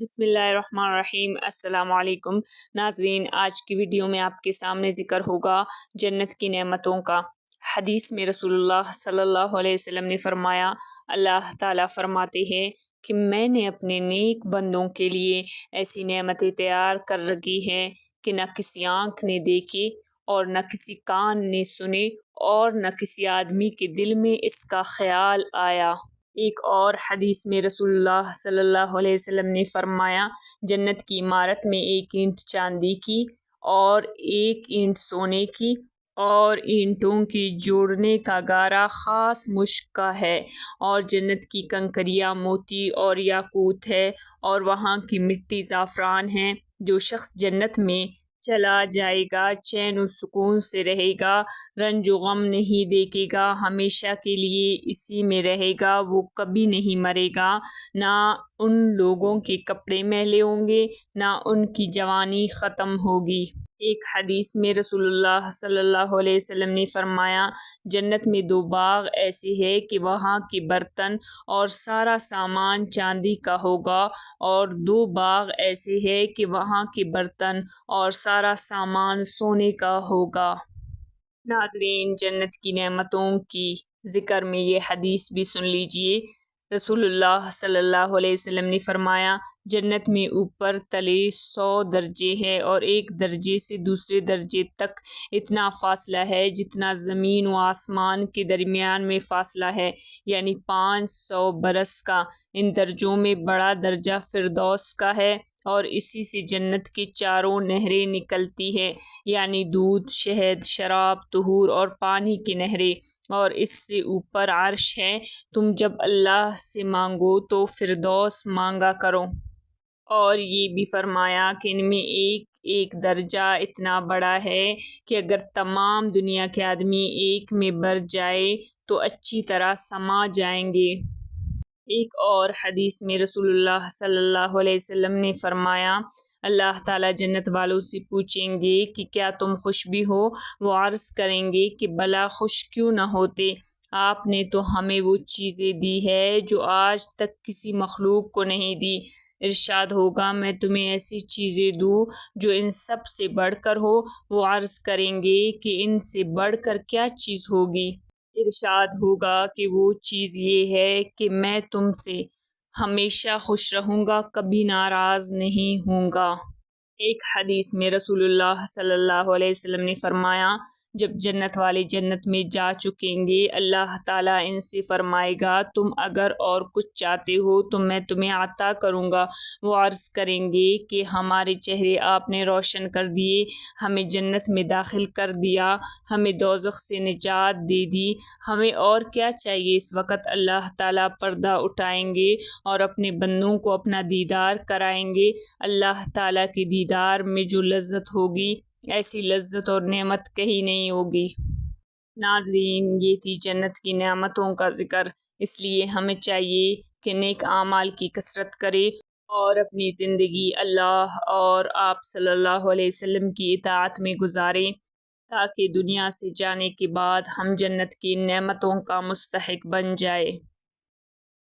بسم اللہ الرحمن الرحیم۔ السلام علیکم ناظرین، آج کی ویڈیو میں آپ کے سامنے ذکر ہوگا جنت کی نعمتوں کا۔ حدیث میں رسول اللہ صلی اللہ علیہ وسلم نے فرمایا، اللہ تعالیٰ فرماتے ہیں کہ میں نے اپنے نیک بندوں کے لیے ایسی نعمتیں تیار کر رکھی ہیں کہ نہ کسی آنکھ نے دیکھی اور نہ کسی کان نے سنے اور نہ کسی آدمی کے دل میں اس کا خیال آیا۔ ایک اور حدیث میں رسول اللہ صلی اللہ علیہ وسلم نے فرمایا، جنت کی عمارت میں 1 اینٹ چاندی کی اور 1 اینٹ سونے کی اور اینٹوں کے جوڑنے کا گارا خاص مشک کا ہے، اور جنت کی کنکریاں موتی اور یاقوت ہے، اور وہاں کی مٹی زعفران ہے۔ جو شخص جنت میں چلا جائے گا چین و سکون سے رہے گا، رنج و غم نہیں دیکھے گا، ہمیشہ کے لیے اسی میں رہے گا، وہ کبھی نہیں مرے گا، نہ ان لوگوں کے کپڑے میلے ہوں گے، نہ ان کی جوانی ختم ہوگی۔ ایک حدیث میں رسول اللہ صلی اللہ علیہ وسلم نے فرمایا، جنت میں 2 باغ ایسے ہیں کہ وہاں کے برتن اور سارا سامان چاندی کا ہوگا، اور 2 باغ ایسے ہیں کہ وہاں کے برتن اور سارا سامان سونے کا ہوگا۔ ناظرین، جنت کی نعمتوں کی ذکر میں یہ حدیث بھی سن لیجئے۔ رسول اللہ صلی اللہ علیہ وسلم نے فرمایا، جنت میں اوپر تلے 100 درجے ہیں، اور ایک درجے سے دوسرے درجے تک اتنا فاصلہ ہے جتنا زمین و آسمان کے درمیان میں فاصلہ ہے، یعنی 500 برس کا۔ ان درجوں میں بڑا درجہ فردوس کا ہے، اور اسی سے جنت کے چاروں نہریں نکلتی ہیں، یعنی دودھ، شہد، شراب، طہور اور پانی کی نہریں، اور اس سے اوپر عرش ہے۔ تم جب اللہ سے مانگو تو فردوس مانگا کرو۔ اور یہ بھی فرمایا کہ ان میں ایک ایک درجہ اتنا بڑا ہے کہ اگر تمام دنیا کے آدمی ایک میں بر جائے تو اچھی طرح سما جائیں گے۔ ایک اور حدیث میں رسول اللہ صلی اللہ علیہ وسلم نے فرمایا، اللہ تعالیٰ جنت والوں سے پوچھیں گے کہ کیا تم خوش بھی ہو؟ وہ عرض کریں گے کہ بلا، خوش کیوں نہ ہوتے؟ آپ نے تو ہمیں وہ چیزیں دی ہے جو آج تک کسی مخلوق کو نہیں دی۔ ارشاد ہوگا، میں تمہیں ایسی چیزیں دوں جو ان سب سے بڑھ کر ہو۔ وہ عرض کریں گے کہ ان سے بڑھ کر کیا چیز ہوگی؟ ارشاد ہوگا کہ وہ چیز یہ ہے کہ میں تم سے ہمیشہ خوش رہوں گا، کبھی ناراض نہیں ہوں گا۔ ایک حدیث میں رسول اللہ صلی اللہ علیہ وسلم نے فرمایا، جب جنت والے جنت میں جا چکیں گے، اللہ تعالیٰ ان سے فرمائے گا، تم اگر اور کچھ چاہتے ہو تو میں تمہیں عطا کروں گا۔ وہ عرض کریں گے کہ ہمارے چہرے آپ نے روشن کر دیے، ہمیں جنت میں داخل کر دیا، ہمیں دوزخ سے نجات دے دی، ہمیں اور کیا چاہیے؟ اس وقت اللہ تعالیٰ پردہ اٹھائیں گے اور اپنے بندوں کو اپنا دیدار کرائیں گے۔ اللہ تعالیٰ کے دیدار میں جو لذت ہوگی، ایسی لذت اور نعمت کہیں نہیں ہوگی۔ ناظرین، یہ تھی جنت کی نعمتوں کا ذکر، اس لیے ہمیں چاہیے کہ نیک اعمال کی کثرت کرے اور اپنی زندگی اللہ اور آپ صلی اللہ علیہ وسلم کی اطاعت میں گزاریں، تاکہ دنیا سے جانے کے بعد ہم جنت کی نعمتوں کا مستحق بن جائے۔